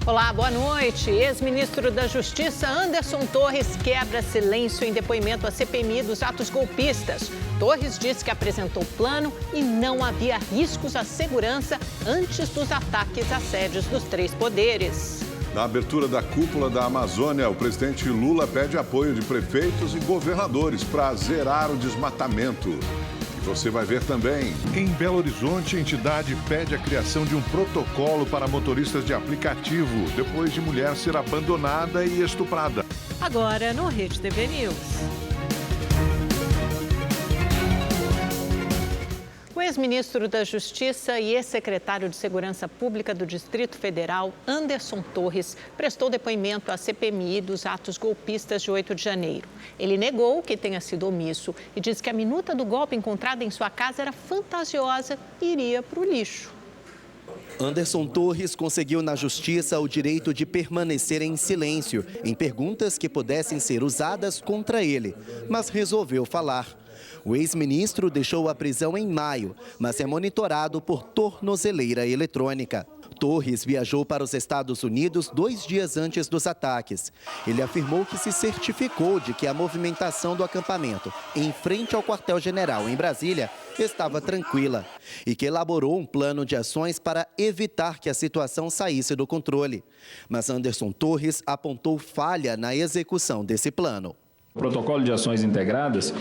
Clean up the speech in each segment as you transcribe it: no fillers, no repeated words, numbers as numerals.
Olá, boa noite. Ex-ministro da Justiça Anderson Torres quebra silêncio em depoimento à CPMI dos atos golpistas. Torres disse que apresentou plano e não havia riscos à segurança antes dos ataques às sedes dos três poderes. Na abertura da cúpula da Amazônia, o presidente Lula pede apoio de prefeitos e governadores para zerar o desmatamento. Você vai ver também. Em Belo Horizonte, a entidade pede a criação de um protocolo para motoristas de aplicativo, depois de mulher ser abandonada e estuprada. Agora no Rede TV News. O ex-ministro da Justiça e ex-secretário de Segurança Pública do Distrito Federal, Anderson Torres, prestou depoimento à CPMI dos atos golpistas de 8 de janeiro. Ele negou que tenha sido omisso e disse que a minuta do golpe encontrada em sua casa era fantasiosa e iria para o lixo. Anderson Torres conseguiu na Justiça o direito de permanecer em silêncio em perguntas que pudessem ser usadas contra ele, mas resolveu falar. O ex-ministro deixou a prisão em maio, mas é monitorado por tornozeleira eletrônica. Torres viajou para os Estados Unidos 2 dias antes dos ataques. Ele afirmou que se certificou de que a movimentação do acampamento em frente ao quartel-general em Brasília estava tranquila e que elaborou um plano de ações para evitar que a situação saísse do controle. Mas Anderson Torres apontou falha na execução desse plano. O protocolo de ações integradas,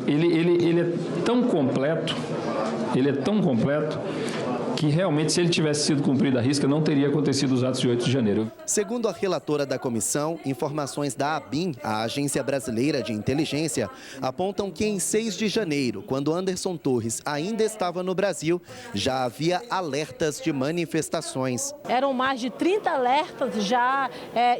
ele é tão completo, que realmente, se ele tivesse sido cumprido à risca, não teria acontecido os atos de 8 de janeiro. Segundo a relatora da comissão, informações da ABIN, a Agência Brasileira de Inteligência, apontam que em 6 de janeiro, quando Anderson Torres ainda estava no Brasil, já havia alertas de manifestações. Eram mais de 30 alertas já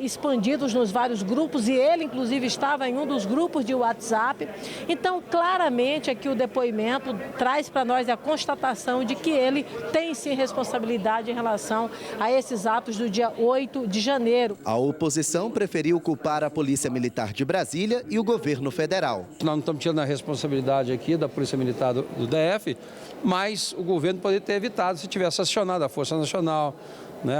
expandidos nos vários grupos e ele, inclusive, estava em um dos grupos de WhatsApp. Então, claramente, aqui o depoimento traz para nós a constatação de que ele tem sim responsabilidade em relação a esses atos do dia 8 de janeiro. A oposição preferiu culpar a Polícia Militar de Brasília e o governo federal. Nós não estamos tirando a responsabilidade aqui da Polícia Militar do DF, mas o governo poderia ter evitado se tivesse acionado a Força Nacional, né,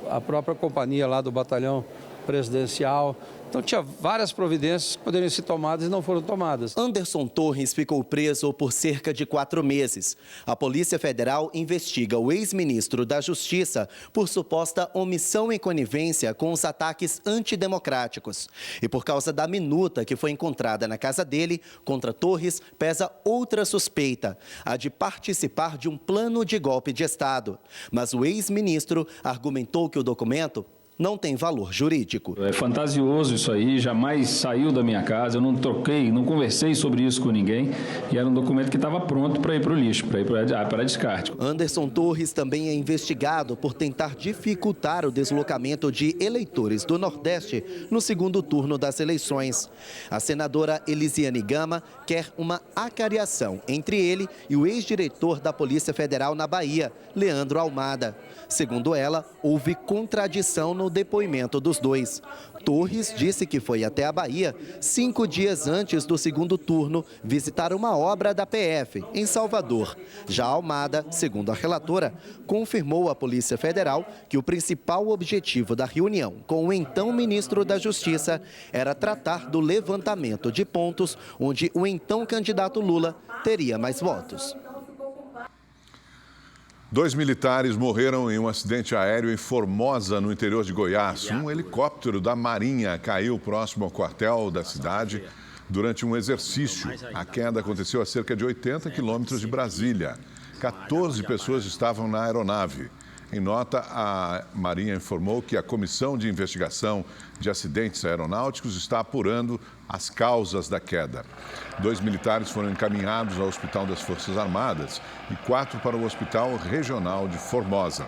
a própria companhia lá do Batalhão Presidencial. Então tinha várias providências que poderiam ser tomadas e não foram tomadas. Anderson Torres ficou preso por cerca de 4 meses. A Polícia Federal investiga o ex-ministro da Justiça por suposta omissão e conivência com os ataques antidemocráticos. E por causa da minuta que foi encontrada na casa dele, contra Torres pesa outra suspeita, a de participar de um plano de golpe de Estado. Mas o ex-ministro argumentou que o documento não tem valor jurídico. É fantasioso isso aí, jamais saiu da minha casa, eu não troquei, não conversei sobre isso com ninguém e era um documento que estava pronto para ir para o lixo, para ir para descarte. Anderson Torres também é investigado por tentar dificultar o deslocamento de eleitores do Nordeste no segundo turno das eleições. A senadora Elisiane Gama quer uma acariação entre ele e o ex-diretor da Polícia Federal na Bahia, Leandro Almada. Segundo ela, houve contradição no depoimento dos dois. Torres disse que foi até a Bahia 5 dias antes do segundo turno visitar uma obra da PF, em Salvador. Já Almada, segundo a relatora, confirmou à Polícia Federal que o principal objetivo da reunião com o então ministro da Justiça era tratar do levantamento de pontos onde o então candidato Lula teria mais votos. 2 militares morreram em um acidente aéreo em Formosa, no interior de Goiás. Um helicóptero da Marinha caiu próximo ao quartel da cidade durante um exercício. A queda aconteceu a cerca de 80 quilômetros de Brasília. 14 pessoas estavam na aeronave. Em nota, a Marinha informou que a Comissão de Investigação de Acidentes Aeronáuticos está apurando as causas da queda. 2 militares foram encaminhados ao Hospital das Forças Armadas e 4 para o Hospital Regional de Formosa.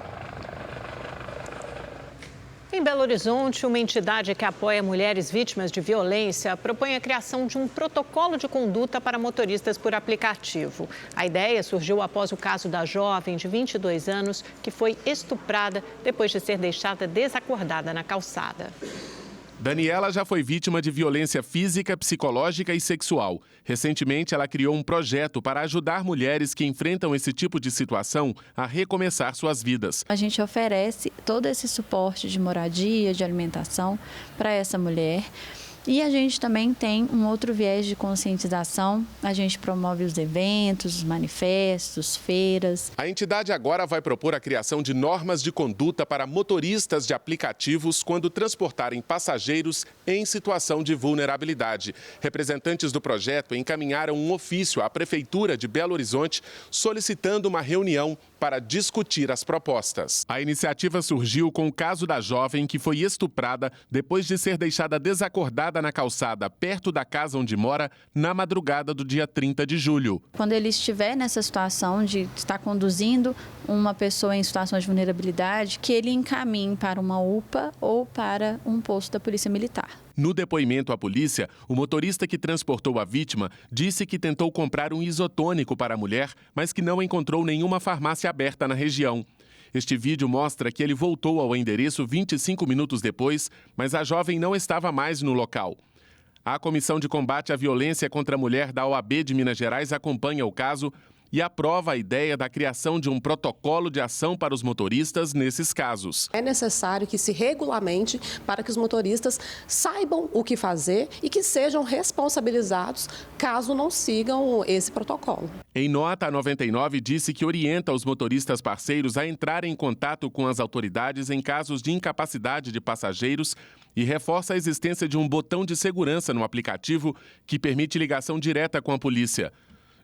Em Belo Horizonte, uma entidade que apoia mulheres vítimas de violência propõe a criação de um protocolo de conduta para motoristas por aplicativo. A ideia surgiu após o caso da jovem de 22 anos que foi estuprada depois de ser deixada desacordada na calçada. Daniela já foi vítima de violência física, psicológica e sexual. Recentemente, ela criou um projeto para ajudar mulheres que enfrentam esse tipo de situação a recomeçar suas vidas. A gente oferece todo esse suporte de moradia, de alimentação para essa mulher. E a gente também tem um outro viés de conscientização. A gente promove os eventos, os manifestos, feiras. A entidade agora vai propor a criação de normas de conduta para motoristas de aplicativos quando transportarem passageiros em situação de vulnerabilidade. Representantes do projeto encaminharam um ofício à Prefeitura de Belo Horizonte solicitando uma reunião para discutir as propostas. A iniciativa surgiu com o caso da jovem que foi estuprada depois de ser deixada desacordada na calçada perto da casa onde mora na madrugada do dia 30 de julho. Quando ele estiver nessa situação de estar conduzindo uma pessoa em situação de vulnerabilidade, que ele encaminhe para uma UPA ou para um posto da Polícia Militar. No depoimento à polícia, o motorista que transportou a vítima disse que tentou comprar um isotônico para a mulher, mas que não encontrou nenhuma farmácia aberta na região. Este vídeo mostra que ele voltou ao endereço 25 minutos depois, mas a jovem não estava mais no local. A Comissão de Combate à Violência contra a Mulher da OAB de Minas Gerais acompanha o caso e aprova a ideia da criação de um protocolo de ação para os motoristas nesses casos. É necessário que se regulamente para que os motoristas saibam o que fazer e que sejam responsabilizados caso não sigam esse protocolo. Em nota, a 99 disse que orienta os motoristas parceiros a entrarem em contato com as autoridades em casos de incapacidade de passageiros e reforça a existência de um botão de segurança no aplicativo que permite ligação direta com a polícia.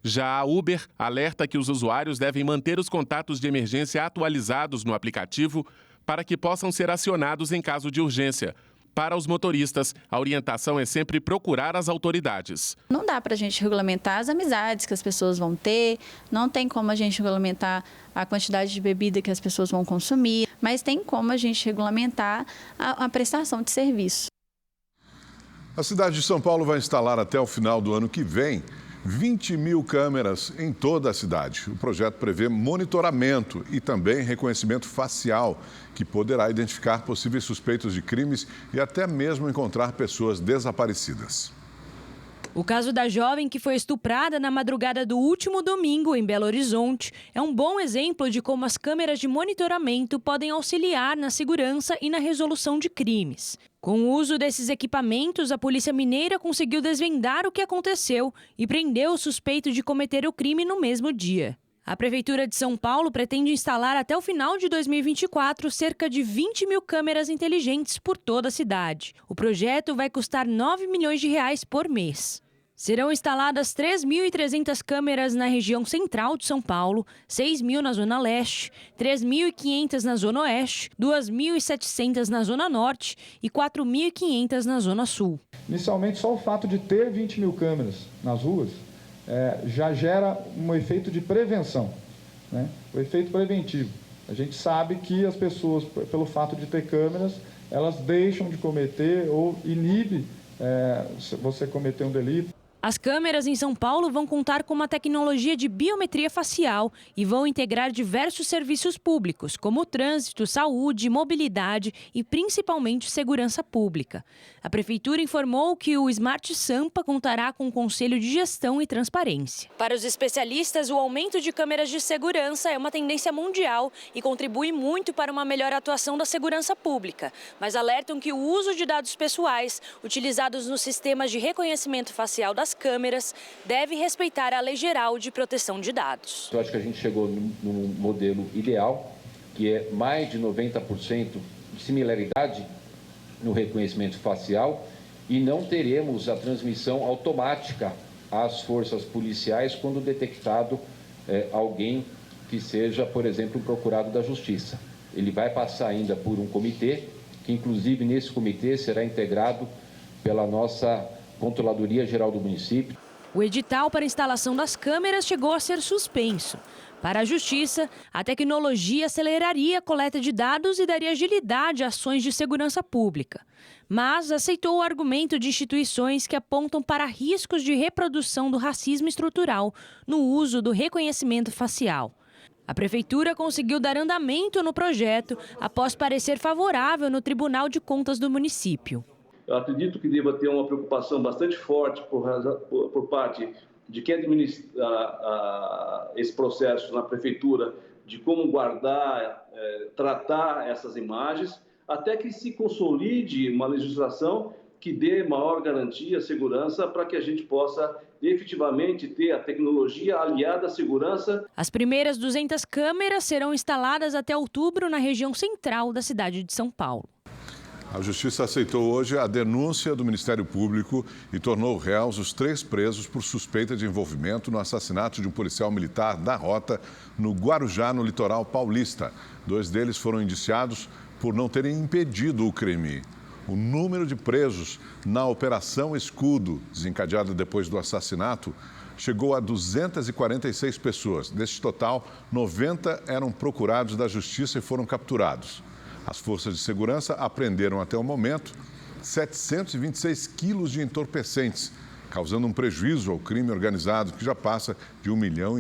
Já a Uber alerta que os usuários devem manter os contatos de emergência atualizados no aplicativo para que possam ser acionados em caso de urgência. Para os motoristas, a orientação é sempre procurar as autoridades. Não dá para a gente regulamentar as amizades que as pessoas vão ter, não tem como a gente regulamentar a quantidade de bebida que as pessoas vão consumir, mas tem como a gente regulamentar a prestação de serviço. A cidade de São Paulo vai instalar até o final do ano que vem 20 mil câmeras em toda a cidade. O projeto prevê monitoramento e também reconhecimento facial, que poderá identificar possíveis suspeitos de crimes e até mesmo encontrar pessoas desaparecidas. O caso da jovem que foi estuprada na madrugada do último domingo em Belo Horizonte é um bom exemplo de como as câmeras de monitoramento podem auxiliar na segurança e na resolução de crimes. Com o uso desses equipamentos, a Polícia Mineira conseguiu desvendar o que aconteceu e prendeu o suspeito de cometer o crime no mesmo dia. A Prefeitura de São Paulo pretende instalar até o final de 2024 cerca de 20 mil câmeras inteligentes por toda a cidade. O projeto vai custar R$ 9 milhões por mês. Serão instaladas 3.300 câmeras na região central de São Paulo, 6.000 na Zona Leste, 3.500 na Zona Oeste, 2.700 na Zona Norte e 4.500 na Zona Sul. Inicialmente, só o fato de ter 20 mil câmeras nas ruas já gera um efeito de prevenção, né? O efeito preventivo. A gente sabe que as pessoas, pelo fato de ter câmeras, elas deixam de cometer ou inibe você cometer um delito. As câmeras em São Paulo vão contar com uma tecnologia de biometria facial e vão integrar diversos serviços públicos, como trânsito, saúde, mobilidade e principalmente segurança pública. A Prefeitura informou que o Smart Sampa contará com um conselho de gestão e transparência. Para os especialistas, o aumento de câmeras de segurança é uma tendência mundial e contribui muito para uma melhor atuação da segurança pública, mas alertam que o uso de dados pessoais utilizados nos sistemas de reconhecimento facial das câmeras deve respeitar a Lei Geral de Proteção de Dados. Eu acho que a gente chegou num modelo ideal, que é mais de 90% de similaridade no reconhecimento facial e não teremos a transmissão automática às forças policiais quando detectado alguém que seja, por exemplo, um procurado da Justiça. Ele vai passar ainda por um comitê, que inclusive nesse comitê será integrado pela nossa Controladoria Geral do Município. O edital para a instalação das câmeras chegou a ser suspenso. Para a Justiça, a tecnologia aceleraria a coleta de dados e daria agilidade a ações de segurança pública. Mas aceitou o argumento de instituições que apontam para riscos de reprodução do racismo estrutural no uso do reconhecimento facial. A Prefeitura conseguiu dar andamento no projeto após parecer favorável no Tribunal de Contas do município. Eu acredito que deva ter uma preocupação bastante forte por parte de quem administra esse processo na prefeitura, de como guardar, tratar essas imagens, até que se consolide uma legislação que dê maior garantia, segurança, para que a gente possa efetivamente ter a tecnologia aliada à segurança. As primeiras 200 câmeras serão instaladas até outubro na região central da cidade de São Paulo. A Justiça aceitou hoje a denúncia do Ministério Público e tornou réus os 3 presos por suspeita de envolvimento no assassinato de um policial militar da Rota, no Guarujá, no litoral paulista. 2 deles foram indiciados por não terem impedido o crime. O número de presos na Operação Escudo, desencadeada depois do assassinato, chegou a 246 pessoas. Deste total, 90 eram procurados da Justiça e foram capturados. As forças de segurança apreenderam até o momento 726 quilos de entorpecentes, causando um prejuízo ao crime organizado que já passa de R$1,5 milhão.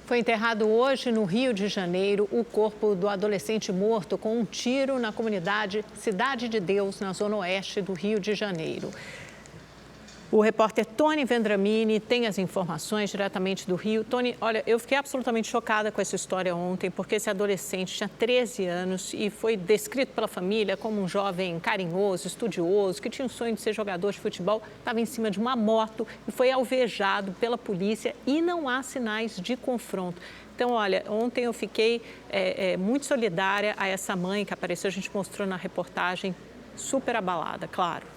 Foi enterrado hoje no Rio de Janeiro o corpo do adolescente morto com um tiro na comunidade Cidade de Deus, na zona oeste do Rio de Janeiro. O repórter Tony Vendramini tem as informações diretamente do Rio. Tony, olha, eu fiquei absolutamente chocada com essa história ontem, porque esse adolescente tinha 13 anos e foi descrito pela família como um jovem carinhoso, estudioso, que tinha o sonho de ser jogador de futebol, estava em cima de uma moto e foi alvejado pela polícia e não há sinais de confronto. Então, olha, ontem eu fiquei muito solidária a essa mãe que apareceu, a gente mostrou na reportagem, super abalada, claro.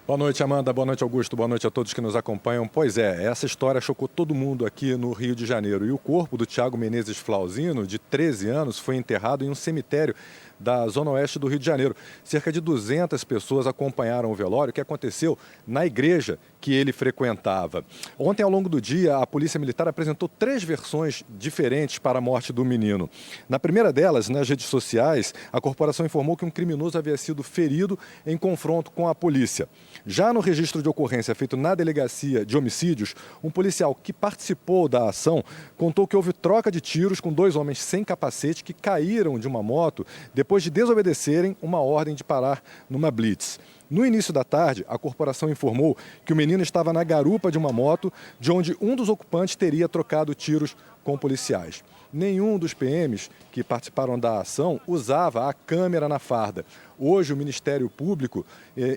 Boa noite, Amanda. Boa noite, Augusto. Boa noite a todos que nos acompanham. Pois é, essa história chocou todo mundo aqui no Rio de Janeiro. E o corpo do Thiago Menezes Flauzino, de 13 anos, foi enterrado em um cemitério da zona oeste do Rio de Janeiro. Cerca de 200 pessoas acompanharam o velório, que aconteceu na igreja que ele frequentava. Ontem, ao longo do dia, a Polícia Militar apresentou 3 versões diferentes para a morte do menino. Na primeira delas, nas redes sociais, a corporação informou que um criminoso havia sido ferido em confronto com a polícia. Já no registro de ocorrência feito na Delegacia de Homicídios, um policial que participou da ação contou que houve troca de tiros com 2 homens sem capacete que caíram de uma moto depois de desobedecerem uma ordem de parar numa blitz. No início da tarde, a corporação informou que o menino estava na garupa de uma moto, de onde um dos ocupantes teria trocado tiros com policiais. Nenhum dos PMs que participaram da ação usava a câmera na farda. Hoje, o Ministério Público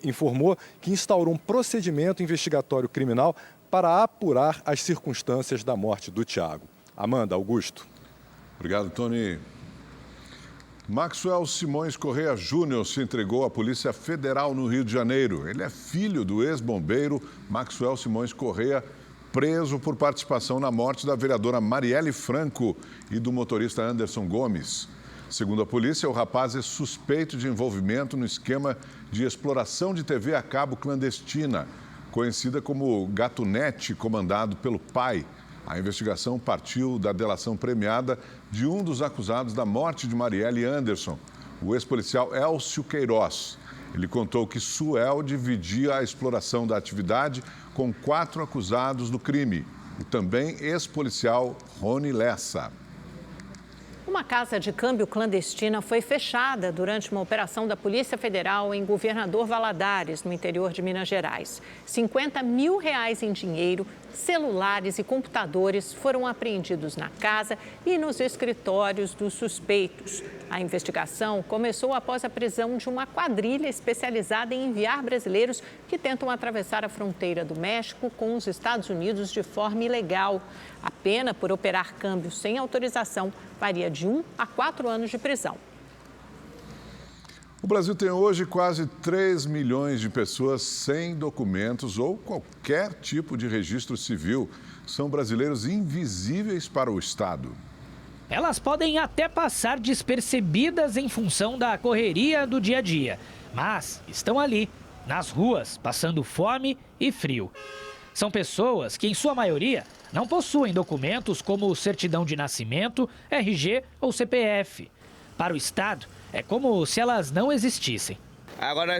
informou que instaurou um procedimento investigatório criminal para apurar as circunstâncias da morte do Thiago. Amanda, Augusto. Obrigado, Tony. Maxwell Simões Correia Júnior se entregou à Polícia Federal no Rio de Janeiro. Ele é filho do ex-bombeiro Maxwell Simões Correia, preso por participação na morte da vereadora Marielle Franco e do motorista Anderson Gomes. Segundo a polícia, o rapaz é suspeito de envolvimento no esquema de exploração de TV a cabo clandestina, conhecida como Gatunete, comandado pelo pai. A investigação partiu da delação premiada de um dos acusados da morte de Marielle Anderson, o ex-policial Elcio Queiroz. Ele contou que Suel dividia a exploração da atividade com 4 acusados do crime, o também ex-policial Rony Lessa. Uma casa de câmbio clandestina foi fechada durante uma operação da Polícia Federal em Governador Valadares, no interior de Minas Gerais. R$50 mil em dinheiro, celulares e computadores foram apreendidos na casa e nos escritórios dos suspeitos. A investigação começou após a prisão de uma quadrilha especializada em enviar brasileiros que tentam atravessar a fronteira do México com os Estados Unidos de forma ilegal. A pena por operar câmbio sem autorização varia de 1 a 4 anos de prisão. O Brasil tem hoje quase 3 milhões de pessoas sem documentos ou qualquer tipo de registro civil. São brasileiros invisíveis para o Estado. Elas podem até passar despercebidas em função da correria do dia a dia, mas estão ali, nas ruas, passando fome e frio. São pessoas que, em sua maioria, não possuem documentos como certidão de nascimento, RG ou CPF. Para o Estado, é como se elas não existissem. Agora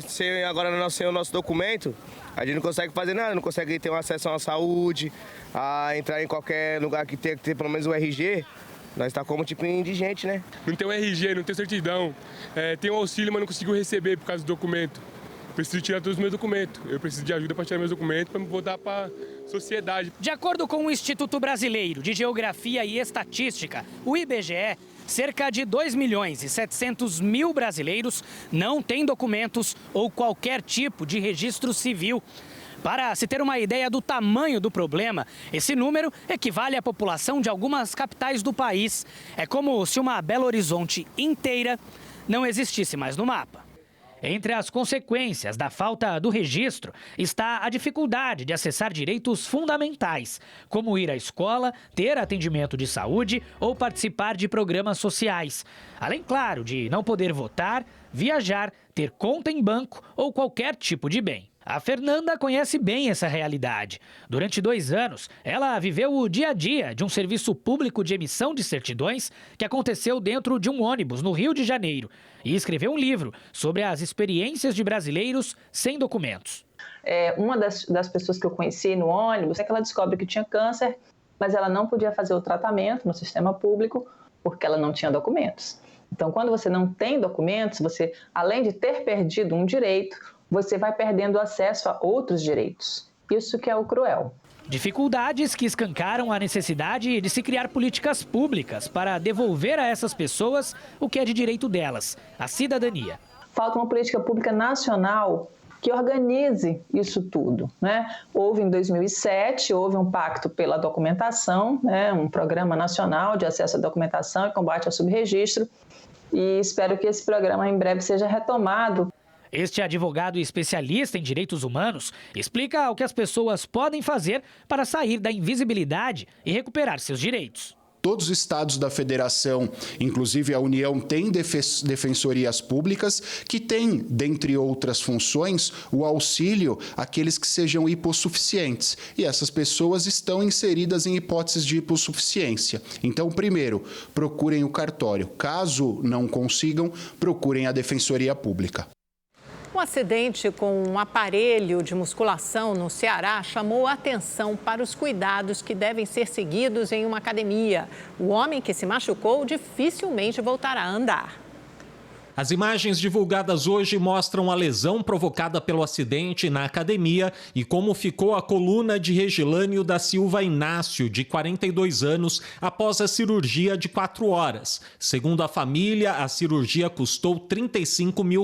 nós sem o nosso documento, a gente não consegue fazer nada, não consegue ter um acesso à saúde, a entrar em qualquer lugar que tenha que ter pelo menos o RG. Nós tá como tipo indigente, né? Não tem um RG, não tem certidão. Tem um auxílio, mas não conseguiu receber por causa do documento. Preciso tirar todos os meus documentos. Eu preciso de ajuda para tirar meus documentos para me voltar para a sociedade. De acordo com o Instituto Brasileiro de Geografia e Estatística, o IBGE, cerca de 2.700.000 brasileiros não têm documentos ou qualquer tipo de registro civil. Para se ter uma ideia do tamanho do problema, esse número equivale à população de algumas capitais do país. É como se uma Belo Horizonte inteira não existisse mais no mapa. Entre as consequências da falta do registro está a dificuldade de acessar direitos fundamentais, como ir à escola, ter atendimento de saúde ou participar de programas sociais. Além, claro, de não poder votar, viajar, ter conta em banco ou qualquer tipo de bem. A Fernanda conhece bem essa realidade. Durante 2 anos, ela viveu o dia a dia de um serviço público de emissão de certidões que aconteceu dentro de um ônibus no Rio de Janeiro e escreveu um livro sobre as experiências de brasileiros sem documentos. Uma das pessoas que eu conheci no ônibus é que ela descobre que tinha câncer, mas ela não podia fazer o tratamento no sistema público porque ela não tinha documentos. Então, quando você não tem documentos, você, além de ter perdido um direito, você vai perdendo acesso a outros direitos. Isso que é o cruel. Dificuldades que escancaram a necessidade de se criar políticas públicas para devolver a essas pessoas o que é de direito delas, a cidadania. Falta uma política pública nacional que organize isso tudo, né? Houve em 2007, houve um pacto pela documentação, né? Um programa nacional de acesso à documentação e combate ao subregistro, e espero que esse programa em breve seja retomado. Este advogado especialista em direitos humanos explica o que as pessoas podem fazer para sair da invisibilidade e recuperar seus direitos. Todos os estados da federação, inclusive a União, têm defensorias públicas que têm, dentre outras funções, o auxílio àqueles que sejam hipossuficientes. E essas pessoas estão inseridas em hipóteses de hipossuficiência. Então, primeiro, procurem o cartório. Caso não consigam, procurem a defensoria pública. Um acidente com um aparelho de musculação no Ceará chamou a atenção para os cuidados que devem ser seguidos em uma academia. O homem que se machucou dificilmente voltará a andar. As imagens divulgadas hoje mostram a lesão provocada pelo acidente na academia e como ficou a coluna de Regilânio da Silva Inácio, de 42 anos, após a cirurgia de 4 horas. Segundo a família, a cirurgia custou R$35 mil.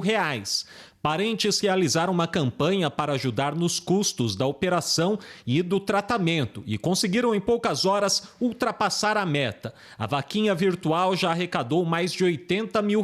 Parentes realizaram uma campanha para ajudar nos custos da operação e do tratamento e conseguiram em poucas horas ultrapassar a meta. A vaquinha virtual já arrecadou mais de R$80 mil.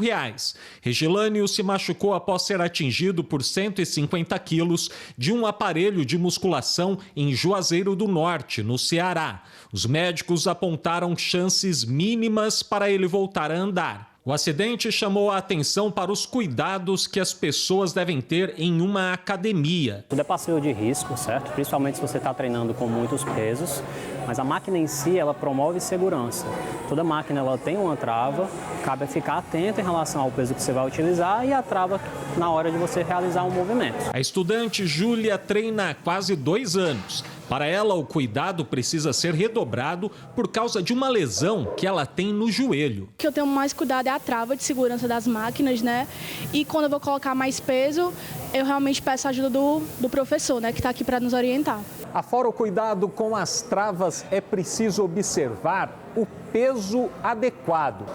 Regilânio se machucou após ser atingido por 150 quilos de um aparelho de musculação em Juazeiro do Norte, no Ceará. Os médicos apontaram chances mínimas para ele voltar a andar. O acidente chamou a atenção para os cuidados que as pessoas devem ter em uma academia. Tudo é passivo de risco, certo? Principalmente se você está treinando com muitos pesos, mas a máquina em si, ela promove segurança. Toda máquina ela tem uma trava, cabe ficar atento em relação ao peso que você vai utilizar e a trava na hora de você realizar um movimento. A estudante Júlia treina há quase 2 anos. Para ela, o cuidado precisa ser redobrado por causa de uma lesão que ela tem no joelho. O que eu tenho mais cuidado é a trava de segurança das máquinas, né? E quando eu vou colocar mais peso, eu realmente peço a ajuda do professor, né? Que está aqui para nos orientar. Afora o cuidado com as travas, é preciso observar o peso adequado.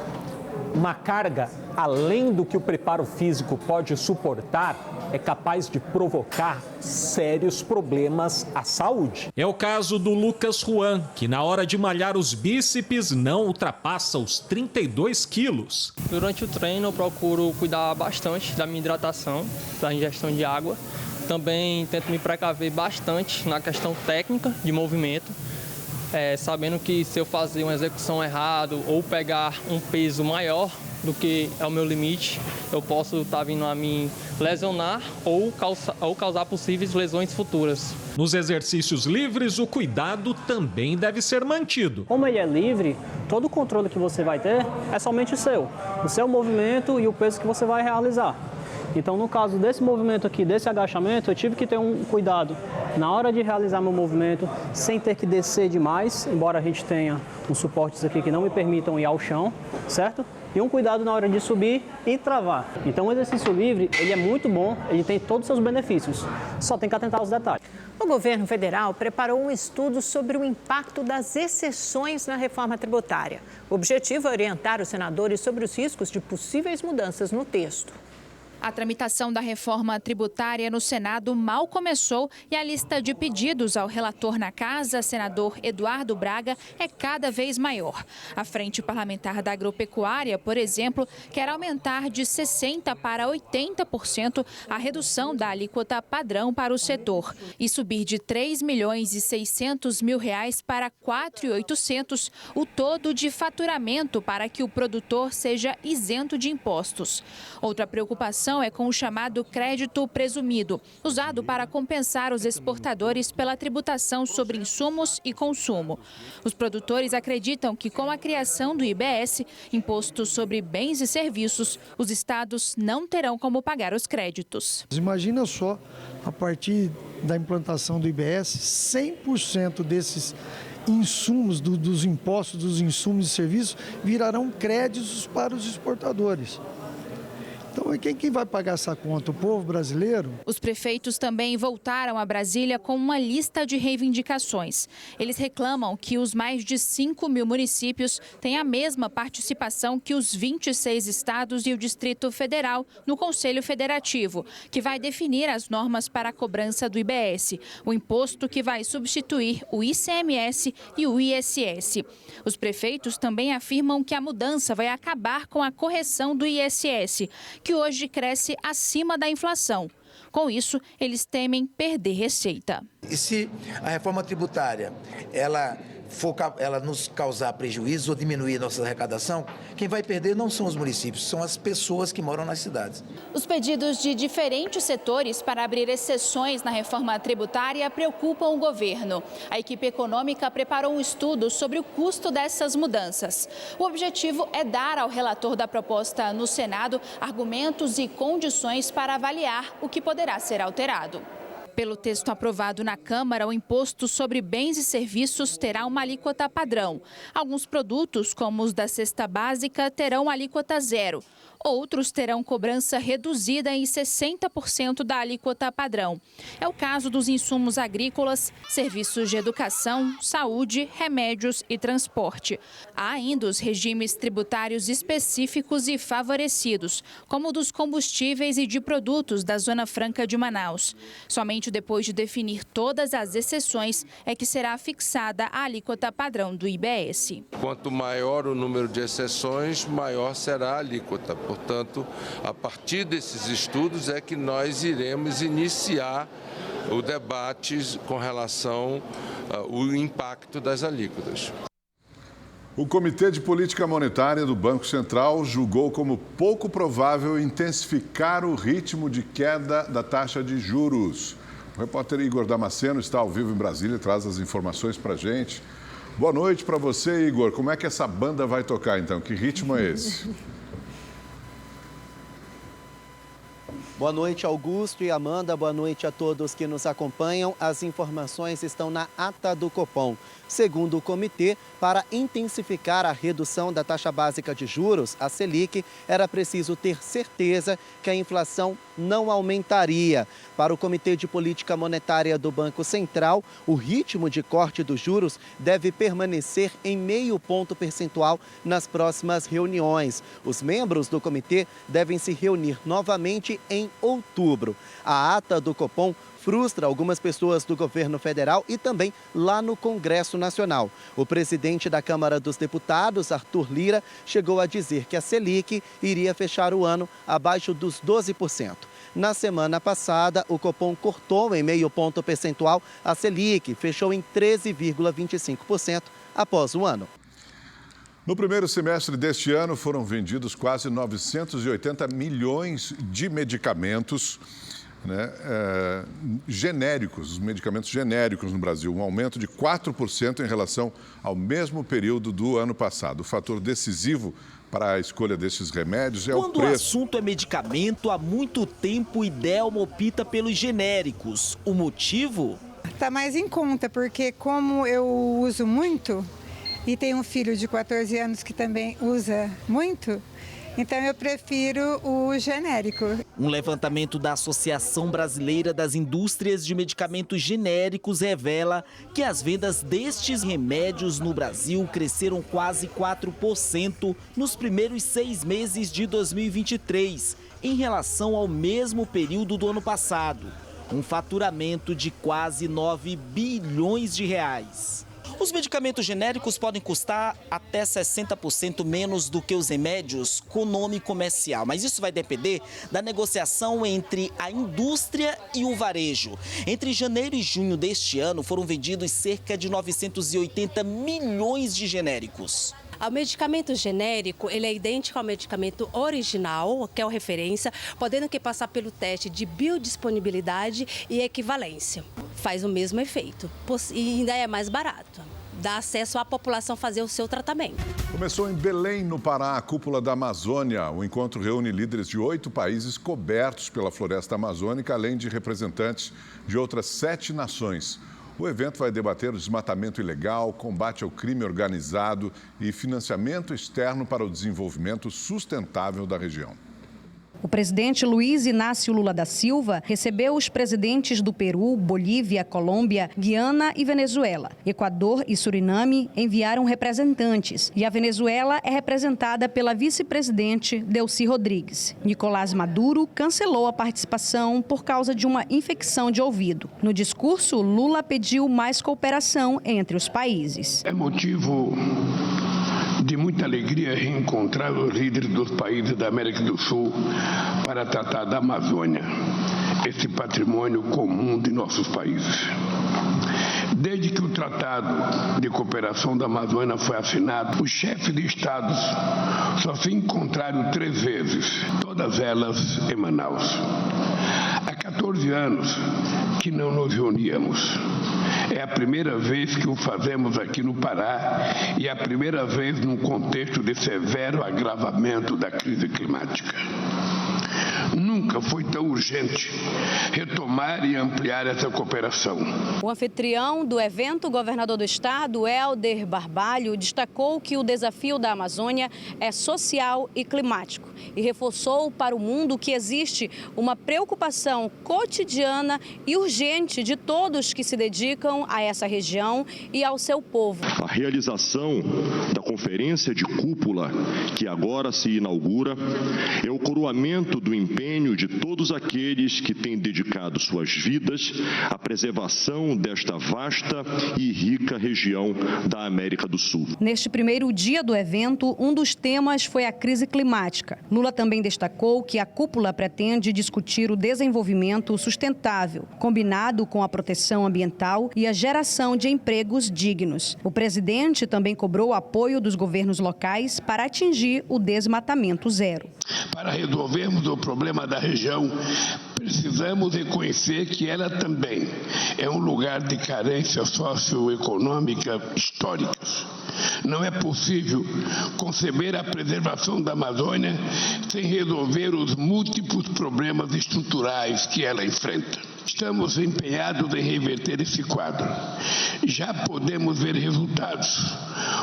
Uma carga além do que o preparo físico pode suportar é capaz de provocar sérios problemas à saúde. É o caso do Lucas Juan, que na hora de malhar os bíceps não ultrapassa os 32 quilos. Durante o treino eu procuro cuidar bastante da minha hidratação, da ingestão de água. Também tento me precaver bastante na questão técnica de movimento, sabendo que se eu fazer uma execução errada ou pegar um peso maior do que é o meu limite, eu posso estar vindo a me lesionar ou causar possíveis lesões futuras. Nos exercícios livres, o cuidado também deve ser mantido. Como ele é livre, todo o controle que você vai ter é somente o seu movimento e o peso que você vai realizar. Então, no caso desse movimento aqui, desse agachamento, eu tive que ter um cuidado na hora de realizar meu movimento, sem ter que descer demais, embora a gente tenha uns suportes aqui que não me permitam ir ao chão, certo? E um cuidado na hora de subir e travar. Então, o exercício livre, ele é muito bom, ele tem todos os seus benefícios, só tem que atentar aos detalhes. O governo federal preparou um estudo sobre o impacto das exceções na reforma tributária. O objetivo é orientar os senadores sobre os riscos de possíveis mudanças no texto. A tramitação da reforma tributária no Senado mal começou e a lista de pedidos ao relator na Casa, senador Eduardo Braga, é cada vez maior. A Frente Parlamentar da Agropecuária, por exemplo, quer aumentar de 60% para 80% a redução da alíquota padrão para o setor e subir de R$ 3.600.000 para R$ 4.800 o todo de faturamento para que o produtor seja isento de impostos. Outra preocupação é com o chamado crédito presumido, usado para compensar os exportadores pela tributação sobre insumos e consumo. Os produtores acreditam que com a criação do IBS, Imposto sobre Bens e Serviços, os estados não terão como pagar os créditos. Imagina só, a partir da implantação do IBS, 100% desses insumos, dos impostos dos insumos e serviços, virarão créditos para os exportadores. Então, quem vai pagar essa conta? O povo brasileiro? Os prefeitos também voltaram a Brasília com uma lista de reivindicações. Eles reclamam que os mais de 5.000 municípios têm a mesma participação que os 26 estados e o Distrito Federal no Conselho Federativo, que vai definir as normas para a cobrança do IBS, o imposto que vai substituir o ICMS e o ISS. Os prefeitos também afirmam que a mudança vai acabar com a correção do ISS, que hoje cresce acima da inflação. Com isso, eles temem perder receita. E se a reforma tributária ela nos causar prejuízo ou diminuir nossa arrecadação, quem vai perder não são os municípios, são as pessoas que moram nas cidades. Os pedidos de diferentes setores para abrir exceções na reforma tributária preocupam o governo. A equipe econômica preparou um estudo sobre o custo dessas mudanças. O objetivo é dar ao relator da proposta no Senado argumentos e condições para avaliar o que poderá ser alterado. Pelo texto aprovado na Câmara, o imposto sobre bens e serviços terá uma alíquota padrão. Alguns produtos, como os da cesta básica, terão alíquota zero. Outros terão cobrança reduzida em 60% da alíquota padrão. É o caso dos insumos agrícolas, serviços de educação, saúde, remédios e transporte. Há ainda os regimes tributários específicos e favorecidos, como o dos combustíveis e de produtos da Zona Franca de Manaus. Somente depois de definir todas as exceções é que será fixada a alíquota padrão do IBS. Quanto maior o número de exceções, maior será a alíquota. Portanto, a partir desses estudos é que nós iremos iniciar o debate com relação ao impacto das alíquotas. O Comitê de Política Monetária do Banco Central julgou como pouco provável intensificar o ritmo de queda da taxa de juros. O repórter Igor Damasceno está ao vivo em Brasília e traz as informações para a gente. Boa noite para você, Igor. Como é que essa banda vai tocar, então? Que ritmo é esse? Boa noite, Augusto e Amanda. Boa noite a todos que nos acompanham. As informações estão na ata do Copom. Segundo o comitê, para intensificar a redução da taxa básica de juros, a Selic, era preciso ter certeza que a inflação não aumentaria. Para o Comitê de Política Monetária do Banco Central, o ritmo de corte dos juros deve permanecer em 0,5 ponto percentual nas próximas reuniões. Os membros do comitê devem se reunir novamente em outubro. A ata do Copom frustra algumas pessoas do governo federal e também lá no Congresso Nacional. O presidente da Câmara dos Deputados, Arthur Lira, chegou a dizer que a Selic iria fechar o ano abaixo dos 12%. Na semana passada, o Copom cortou em 0,5 ponto percentual a Selic, fechou em 13,25% após o ano. No primeiro semestre deste ano, foram vendidos quase 980 milhões de medicamentos. né, genéricos, os medicamentos genéricos no Brasil, um aumento de 4% em relação ao mesmo período do ano passado. O fator decisivo para a escolha desses remédios é o preço. Quando o assunto é medicamento, há muito tempo o Idelma opta pelos genéricos. O motivo? Está mais em conta, porque como eu uso muito e tenho um filho de 14 anos que também usa muito, então eu prefiro o genérico. Um levantamento da Associação Brasileira das Indústrias de Medicamentos Genéricos revela que as vendas destes remédios no Brasil cresceram quase 4% nos primeiros 6 meses de 2023, em relação ao mesmo período do ano passado. Um faturamento de quase 9 bilhões de reais. Os medicamentos genéricos podem custar até 60% menos do que os remédios com nome comercial, mas isso vai depender da negociação entre a indústria e o varejo. Entre janeiro e junho deste ano foram vendidos cerca de 980 milhões de genéricos. O medicamento genérico, ele é idêntico ao medicamento original, que é a referência, podendo que passar pelo teste de biodisponibilidade e equivalência. Faz o mesmo efeito e ainda é mais barato. Dá acesso à população fazer o seu tratamento. Começou em Belém, no Pará, a Cúpula da Amazônia. O encontro reúne líderes de 8 países cobertos pela floresta amazônica, além de representantes de outras 7 nações. O evento vai debater o desmatamento ilegal, combate ao crime organizado e financiamento externo para o desenvolvimento sustentável da região. O presidente Luiz Inácio Lula da Silva recebeu os presidentes do Peru, Bolívia, Colômbia, Guiana e Venezuela. Equador e Suriname enviaram representantes e a Venezuela é representada pela vice-presidente Delcy Rodrigues. Nicolás Maduro cancelou a participação por causa de uma infecção de ouvido. No discurso, Lula pediu mais cooperação entre os países. É motivo de muita alegria reencontrar os líderes dos países da América do Sul para tratar da Amazônia, esse patrimônio comum de nossos países. Desde que o Tratado de Cooperação da Amazônia foi assinado, os chefes de estados só se encontraram 3 vezes, todas elas em Manaus. Há 14 anos que não nos reuníamos. É a primeira vez que o fazemos aqui no Pará e a primeira vez num contexto de severo agravamento da crise climática. Nunca foi tão urgente retomar e ampliar essa cooperação. O anfitrião do evento, o governador do estado, Helder Barbalho, destacou que o desafio da Amazônia é social e climático e reforçou para o mundo que existe uma preocupação cotidiana e urgente de todos que se dedicam a essa região e ao seu povo. A realização da conferência de cúpula que agora se inaugura é o coroamento do empenho de todos aqueles que têm dedicado suas vidas à preservação desta vasta e rica região da América do Sul. Neste primeiro dia do evento, um dos temas foi a crise climática. Lula também destacou que a cúpula pretende discutir o desenvolvimento sustentável, combinado com a proteção ambiental e a geração de empregos dignos. O presidente também cobrou o apoio dos governos locais para atingir o desmatamento zero. Para resolvermos o problema da região, precisamos reconhecer que ela também é um lugar de carência socioeconômica históricas. Não é possível conceber a preservação da Amazônia sem resolver os múltiplos problemas estruturais que ela enfrenta. Estamos empenhados em reverter esse quadro. Já podemos ver resultados.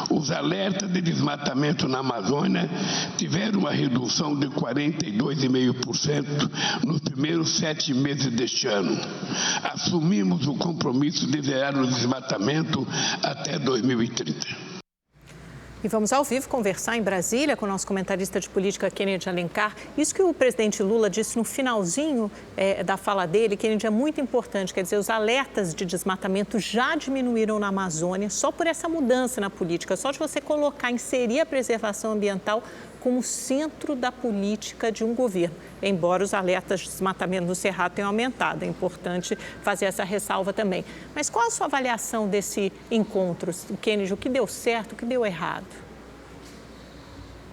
Os alertas de desmatamento na Amazônia tiveram uma redução de 42,5% nos primeiros 7 meses deste ano. Assumimos o compromisso de zerar o desmatamento até 2030. E vamos ao vivo conversar em Brasília com o nosso comentarista de política, Kennedy Alencar. Isso que o presidente Lula disse no finalzinho da fala dele, Kennedy, é muito importante. Quer dizer, os alertas de desmatamento já diminuíram na Amazônia só por essa mudança na política. Só de você colocar, inserir a preservação ambiental como centro da política de um governo. Embora os alertas de desmatamento no Cerrado tenham aumentado. É importante fazer essa ressalva também. Mas qual a sua avaliação desse encontro, Kennedy? O que deu certo, o que deu errado?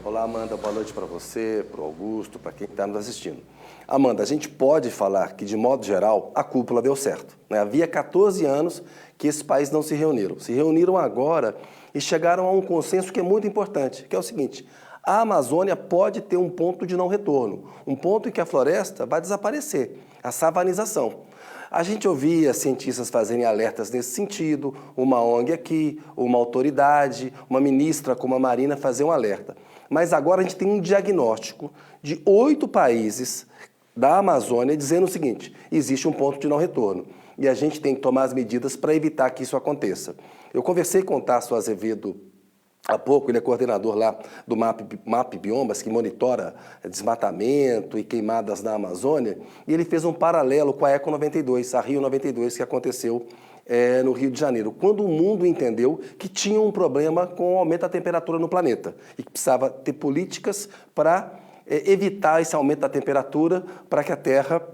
Olá, Amanda, boa noite para você, para o Augusto, para quem está nos assistindo. Amanda, a gente pode falar que, de modo geral, a cúpula deu certo, né? Havia 14 anos que esses países não se reuniram. Se reuniram agora e chegaram a um consenso que é muito importante, que é o seguinte: a Amazônia pode ter um ponto de não retorno, um ponto em que a floresta vai desaparecer, a savanização. A gente ouvia cientistas fazerem alertas nesse sentido, uma ONG aqui, uma autoridade, uma ministra como a Marina fazer um alerta. Mas agora a gente tem um diagnóstico de 8 países da Amazônia dizendo o seguinte: existe um ponto de não retorno e a gente tem que tomar as medidas para evitar que isso aconteça. Eu conversei com o Tasso Azevedo há pouco, ele é coordenador lá do MAP Biomas, que monitora desmatamento e queimadas na Amazônia, e ele fez um paralelo com a Eco 92, a Rio 92, que aconteceu no Rio de Janeiro, quando o mundo entendeu que tinha um problema com o aumento da temperatura no planeta e que precisava ter políticas para evitar esse aumento da temperatura, para que a Terra,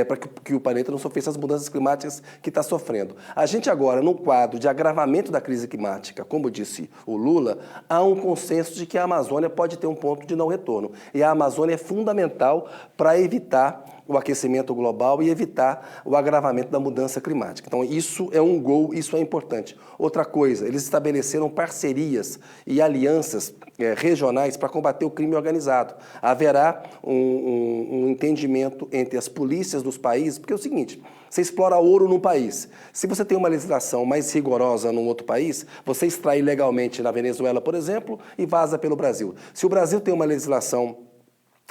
para que o planeta não sofresse as mudanças climáticas que está sofrendo. A gente agora, no quadro de agravamento da crise climática, como disse o Lula, há um consenso de que a Amazônia pode ter um ponto de não retorno. E a Amazônia é fundamental para evitar o aquecimento global e evitar o agravamento da mudança climática. Então, isso é um gol, isso é importante. Outra coisa, eles estabeleceram parcerias e alianças regionais para combater o crime organizado. Haverá um entendimento entre as polícias dos países, porque é o seguinte: você explora ouro num país. Se você tem uma legislação mais rigorosa num outro país, você extrai ilegalmente na Venezuela, por exemplo, e vaza pelo Brasil. Se o Brasil tem uma legislação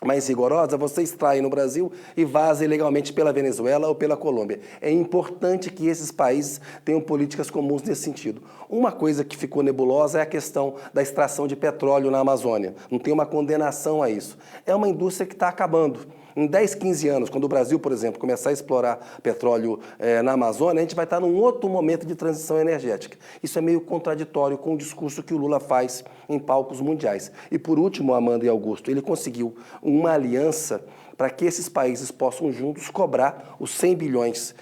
mais rigorosa, você extrai no Brasil e vaza ilegalmente pela Venezuela ou pela Colômbia. É importante que esses países tenham políticas comuns nesse sentido. Uma coisa que ficou nebulosa é a questão da extração de petróleo na Amazônia. Não tem uma condenação a isso. É uma indústria que está acabando. Em 10, 15 anos, quando o Brasil, por exemplo, começar a explorar petróleo na Amazônia, a gente vai estar num outro momento de transição energética. Isso é meio contraditório com o discurso que o Lula faz em palcos mundiais. E, por último, Amanda e Augusto, ele conseguiu uma aliança para que esses países possam juntos cobrar os 100 bilhões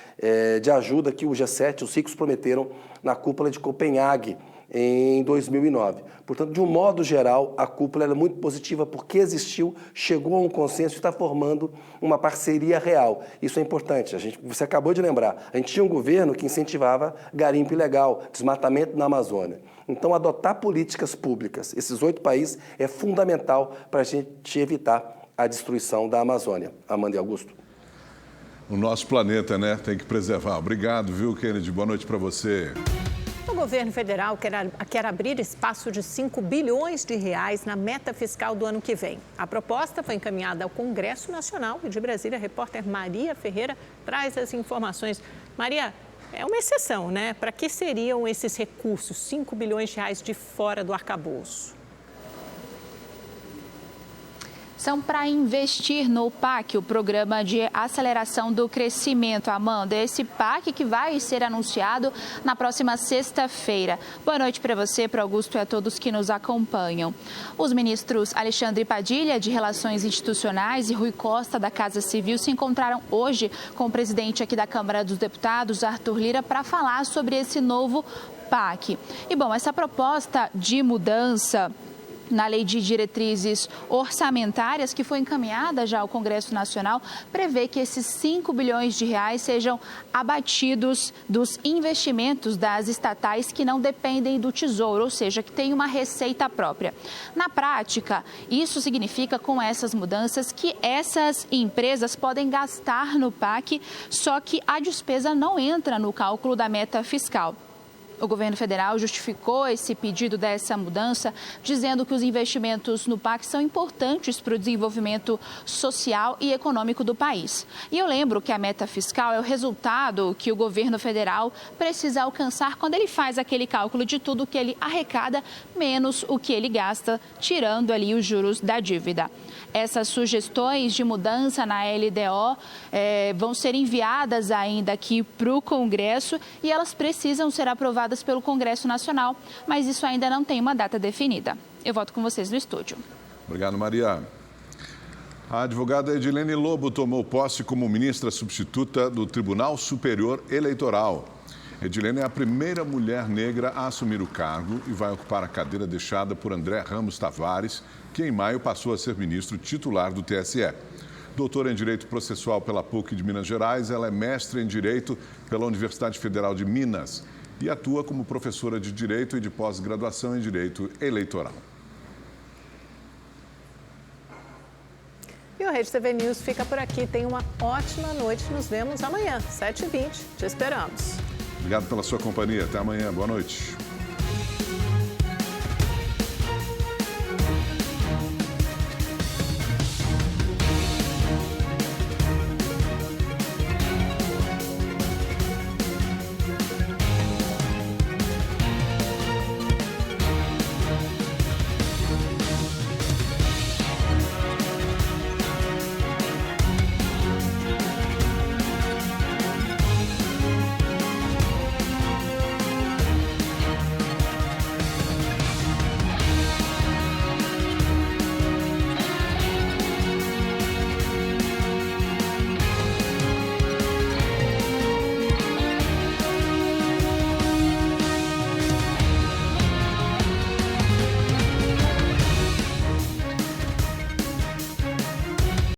de ajuda que o G7, os ricos, prometeram na cúpula de Copenhague, em 2009. Portanto, de um modo geral, a cúpula é muito positiva porque existiu, chegou a um consenso e está formando uma parceria real. Isso é importante. Você acabou de lembrar, a gente tinha um governo que incentivava garimpo ilegal, desmatamento na Amazônia. Então, adotar políticas públicas, esses 8 países, é fundamental para a gente evitar a destruição da Amazônia. Amanda e Augusto. O nosso planeta, né? Tem que preservar. Obrigado, viu, Kennedy? Boa noite para você. O governo federal quer abrir espaço de 5 bilhões de reais na meta fiscal do ano que vem. A proposta foi encaminhada ao Congresso Nacional e de Brasília, a repórter Maria Ferreira traz as informações. Maria, é uma exceção, né? Para que seriam esses recursos, 5 bilhões de reais de fora do arcabouço? São para investir no PAC, o Programa de Aceleração do Crescimento. Amanda, esse PAC que vai ser anunciado na próxima sexta-feira. Boa noite para você, para Augusto e a todos que nos acompanham. Os ministros Alexandre Padilha, de Relações Institucionais, e Rui Costa, da Casa Civil, se encontraram hoje com o presidente aqui da Câmara dos Deputados, Arthur Lira, para falar sobre esse novo PAC. E, bom, essa proposta de mudança na Lei de Diretrizes Orçamentárias, que foi encaminhada já ao Congresso Nacional, prevê que esses 5 bilhões de reais sejam abatidos dos investimentos das estatais que não dependem do Tesouro, ou seja, que têm uma receita própria. Na prática, isso significa, com essas mudanças, que essas empresas podem gastar no PAC, só que a despesa não entra no cálculo da meta fiscal. O governo federal justificou esse pedido dessa mudança, dizendo que os investimentos no PAC são importantes para o desenvolvimento social e econômico do país. E eu lembro que a meta fiscal é o resultado que o governo federal precisa alcançar quando ele faz aquele cálculo de tudo que ele arrecada, menos o que ele gasta, tirando ali os juros da dívida. Essas sugestões de mudança na LDO vão ser enviadas ainda aqui para o Congresso e elas precisam ser aprovadas pelo Congresso Nacional, mas isso ainda não tem uma data definida. Eu volto com vocês no estúdio. Obrigado, Maria. A advogada Edilene Lobo tomou posse como ministra substituta do Tribunal Superior Eleitoral. Edilene é a primeira mulher negra a assumir o cargo e vai ocupar a cadeira deixada por André Ramos Tavares, que em maio passou a ser ministro titular do TSE. Doutora em Direito Processual pela PUC de Minas Gerais, ela é mestre em Direito pela Universidade Federal de Minas e atua como professora de Direito e de pós-graduação em Direito Eleitoral. E o Rede TV News fica por aqui. Tenha uma ótima noite. Nos vemos amanhã, 7h20. Te esperamos. Obrigado pela sua companhia. Até amanhã. Boa noite.